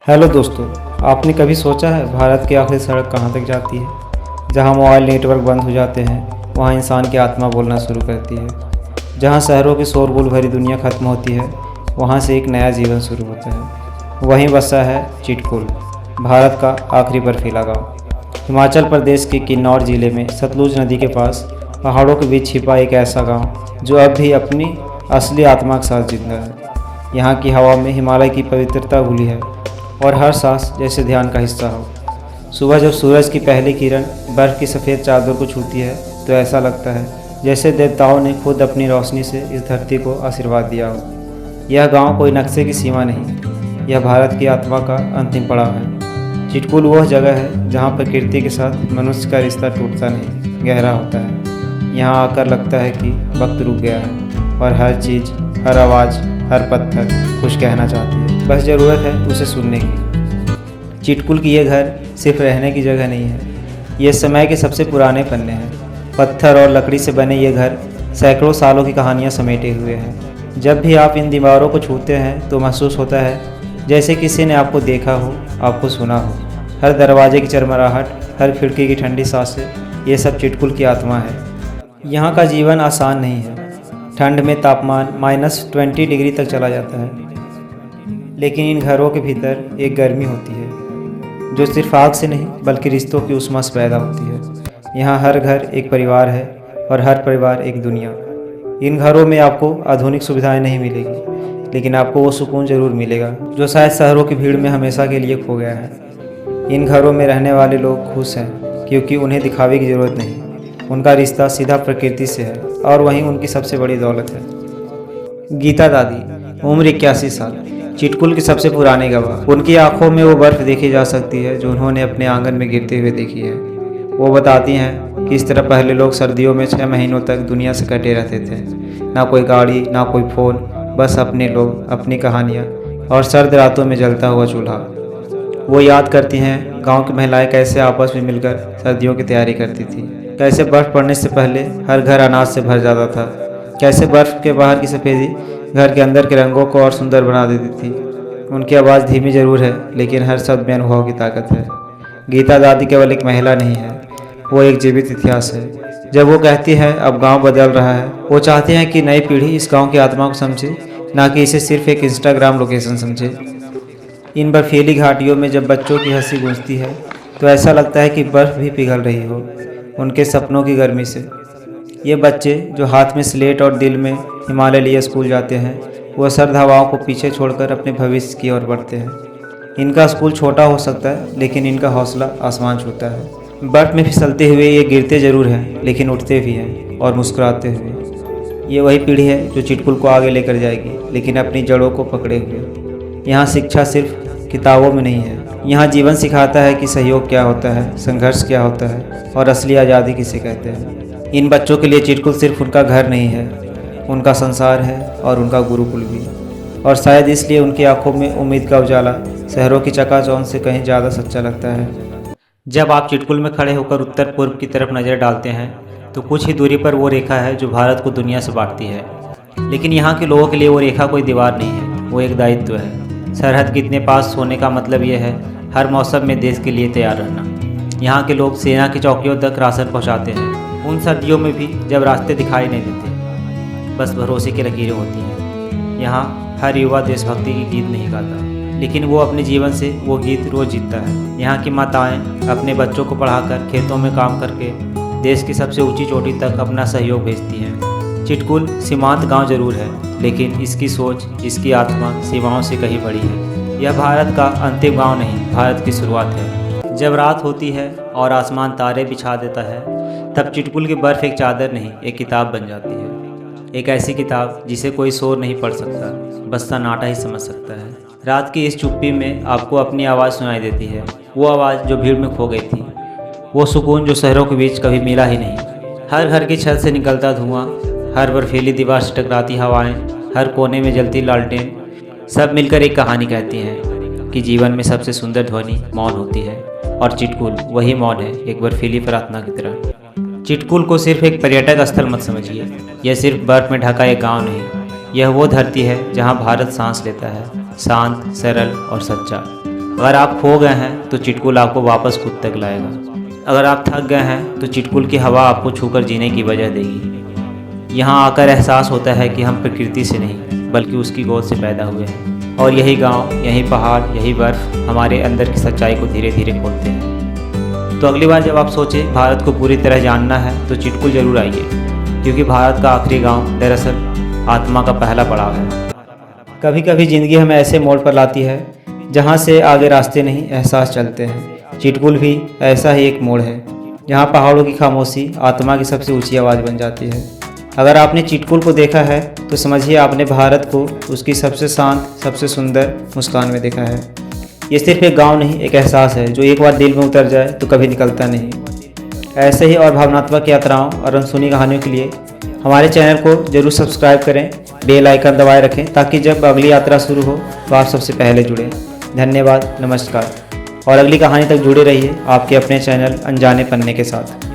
Hello दोस्तों, आपने कभी सोचा है भारत की आखिरी सड़क कहाँ तक जाती है? जहाँ मोबाइल नेटवर्क बंद हो जाते हैं वहाँ इंसान की आत्मा बोलना शुरू करती है। जहाँ शहरों की शोरगुल भरी दुनिया खत्म होती है वहाँ से एक नया जीवन शुरू होता है। वहीं बसा है चिटकुल, भारत का आखिरी बर्फीला गाँव। हिमाचल प्रदेश के किन्नौर ज़िले में सतलुज नदी के पास पहाड़ों के बीच छिपा एक ऐसा गाँव जो अब भी अपनी असली आत्मा के साथ जिंदा है। यहाँ की हवा में हिमालय की पवित्रता घुली है और हर सांस जैसे ध्यान का हिस्सा हो। सुबह जब सूरज की पहली किरण बर्फ़ की सफ़ेद चादर को छूती है तो ऐसा लगता है जैसे देवताओं ने खुद अपनी रोशनी से इस धरती को आशीर्वाद दिया हो। यह गांव कोई नक्शे की सीमा नहीं, यह भारत की आत्मा का अंतिम पड़ाव है। चिटकुल वह जगह है जहां प्रकृति के साथ मनुष्य का रिश्ता टूटता नहीं, गहरा होता है। यहाँ आकर लगता है कि वक्त रुक गया है और हर चीज़, हर आवाज़, हर पत्थर कुछ कहना चाहती है, बस ज़रूरत है उसे सुनने की। चिटकुल की ये घर सिर्फ रहने की जगह नहीं है, ये समय के सबसे पुराने पन्ने हैं। पत्थर और लकड़ी से बने ये घर सैकड़ों सालों की कहानियाँ समेटे हुए हैं। जब भी आप इन दीवारों को छूते हैं तो महसूस होता है जैसे किसी ने आपको देखा हो, आपको सुना हो। हर दरवाजे की चरमराहट, हर खिड़की की ठंडी सांसें, ये सब चिटकुल की आत्मा है। यहाँ का जीवन आसान नहीं है। ठंड में तापमान -20 डिग्री तक चला जाता है, लेकिन इन घरों के भीतर एक गर्मी होती है जो सिर्फ आग से नहीं बल्कि रिश्तों की उष्मा से पैदा होती है। यहाँ हर घर एक परिवार है और हर परिवार एक दुनिया। इन घरों में आपको आधुनिक सुविधाएं नहीं मिलेगी, लेकिन आपको वो सुकून ज़रूर मिलेगा जो शायद शहरों की भीड़ में हमेशा के लिए खो गया है। इन घरों में रहने वाले लोग खुश हैं क्योंकि उन्हें दिखावे की ज़रूरत नहीं, उनका रिश्ता सीधा प्रकृति से है और वहीं उनकी सबसे बड़ी दौलत है। गीता दादी, उम्र 81 साल, चिटकुल के सबसे पुराने गवाह। उनकी आंखों में वो बर्फ़ देखी जा सकती है जो उन्होंने अपने आंगन में गिरते हुए देखी है। वो बताती हैं कि इस तरह पहले लोग सर्दियों में 6 महीनों तक दुनिया से कटे रहते थे। ना कोई गाड़ी, ना कोई फ़ोन, बस अपने लोग, अपनी कहानियाँ और सर्द रातों में जलता हुआ चूल्हा। वो याद करती हैं गाँव की महिलाएँ कैसे आपस में मिलकर सर्दियों की तैयारी करती थी, कैसे बर्फ़ पड़ने से पहले हर घर अनाज से भर जाता था, कैसे बर्फ़ के बाहर की सफ़ेदी घर के अंदर के रंगों को और सुंदर बना देती थी। उनकी आवाज़ धीमी ज़रूर है, लेकिन हर शब्द में अनुभव की ताकत है। गीता दादी केवल एक महिला नहीं है, वो एक जीवित इतिहास है। जब वो कहती है अब गांव बदल रहा है, वो चाहते हैं कि नई पीढ़ी इस गांव की आत्मा को समझे, ना कि इसे सिर्फ एक इंस्टाग्राम लोकेशन समझे। इन बर्फीली घाटियों में जब बच्चों की हंसी गूंजती है तो ऐसा लगता है कि बर्फ़ भी पिघल रही हो उनके सपनों की गर्मी से। ये बच्चे जो हाथ में स्लेट और दिल में हिमालय लिए स्कूल जाते हैं, वो सर्द हवाओं को पीछे छोड़कर अपने भविष्य की ओर बढ़ते हैं। इनका स्कूल छोटा हो सकता है, लेकिन इनका हौसला आसमान छूता है। बर्फ़ में फिसलते हुए ये गिरते ज़रूर हैं, लेकिन उठते भी हैं और मुस्कुराते हुए। ये वही पीढ़ी है जो चिटकुल को आगे लेकर जाएगी, लेकिन अपनी जड़ों को पकड़े हुए। यहाँ शिक्षा सिर्फ किताबों में नहीं है, यहाँ जीवन सिखाता है कि सहयोग क्या होता है, संघर्ष क्या होता है और असली आज़ादी किसे कहते हैं। इन बच्चों के लिए चिटकुल सिर्फ उनका घर नहीं है, उनका संसार है और उनका गुरुकुल भी। और शायद इसलिए उनकी आंखों में उम्मीद का उजाला शहरों की चकाचौंध से कहीं ज़्यादा सच्चा लगता है। जब आप चिटकुल में खड़े होकर उत्तर पूर्व की तरफ नज़र डालते हैं तो कुछ ही दूरी पर वो रेखा है जो भारत को दुनिया से बांटती है। लेकिन यहाँ के लोगों के लिए वो रेखा कोई दीवार नहीं है, वो एक दायित्व है। सरहद के इतने पास होने का मतलब ये है हर मौसम में देश के लिए तैयार रहना। यहाँ के लोग सेना की चौकियों तक राशन पहुँचाते हैं, उन सर्दियों में भी जब रास्ते दिखाई नहीं देते, बस भरोसे की लकीरें होती हैं। यहाँ हर युवा देशभक्ति की गीत नहीं गाता, लेकिन वो अपने जीवन से वो गीत रोज़ जीतता है। यहाँ की माताएं अपने बच्चों को पढ़ाकर खेतों में काम करके देश की सबसे ऊंची चोटी तक अपना सहयोग भेजती हैं। चिटकुल सीमांत गांव जरूर है, लेकिन इसकी सोच, इसकी आत्मा सीमाओं से कहीं बड़ी है। यह भारत का अंतिम गांव नहीं, भारत की शुरुआत है। जब रात होती है और आसमान तारे बिछा देता है, तब चिटकुल की बर्फ़ एक चादर नहीं, एक किताब बन जाती है। एक ऐसी किताब जिसे कोई शोर नहीं पढ़ सकता, बस सन्नाटा ही समझ सकता है। रात की इस चुप्पी में आपको अपनी आवाज़ सुनाई देती है, वो आवाज़ जो भीड़ में खो गई थी, वो सुकून जो शहरों के बीच कभी मिला ही नहीं। हर घर की छत से निकलता धुआं, हर बर्फीली दीवार से टकराती हवाएं, हर कोने में जलती लालटेन, सब मिलकर एक कहानी कहती हैं कि जीवन में सबसे सुंदर ध्वनि मौन होती है। और चिटकुल वही मौन है, एक बर्फीली प्रार्थना की तरह। चिटकुल को सिर्फ एक पर्यटक स्थल मत समझिए, यह सिर्फ बर्फ में ढका एक गांव नहीं, यह वो धरती है जहां भारत सांस लेता है, शांत, सरल और सच्चा। अगर आप खो गए हैं तो चिटकुल आपको वापस खुद तक लाएगा। अगर आप थक गए हैं तो चिटकुल की हवा आपको छूकर जीने की वजह देगी। यहाँ आकर एहसास होता है कि हम प्रकृति से नहीं बल्कि उसकी गोद से पैदा हुए हैं, और यही गांव, यही पहाड़, यही बर्फ़ हमारे अंदर की सच्चाई को धीरे धीरे खोलते हैं। तो अगली बार जब आप सोचें भारत को पूरी तरह जानना है तो चिटकुल ज़रूर आइए, क्योंकि भारत का आखिरी गांव दरअसल आत्मा का पहला पड़ाव है। कभी कभी ज़िंदगी हमें ऐसे मोड़ पर लाती है जहाँ से आगे रास्ते नहीं, एहसास चलते हैं। चिटकुल भी ऐसा ही एक मोड़ है जहाँ पहाड़ों की खामोशी आत्मा की सबसे ऊंची आवाज़ बन जाती है। अगर आपने चिटकुल को देखा है तो समझिए आपने भारत को उसकी सबसे शांत, सबसे सुंदर मुस्कान में देखा है। ये सिर्फ एक गांव नहीं, एक एहसास है जो एक बार दिल में उतर जाए तो कभी निकलता नहीं। ऐसे ही और भावनात्मक यात्राओं और अनसुनी कहानियों के लिए हमारे चैनल को जरूर सब्सक्राइब करें, बेल आइकन दबाए रखें ताकि जब अगली यात्रा शुरू हो तो आप सबसे पहले जुड़ें। धन्यवाद, नमस्कार, और अगली कहानी तक जुड़े रहिए आपके अपने चैनल अनजाने पन्ने के साथ।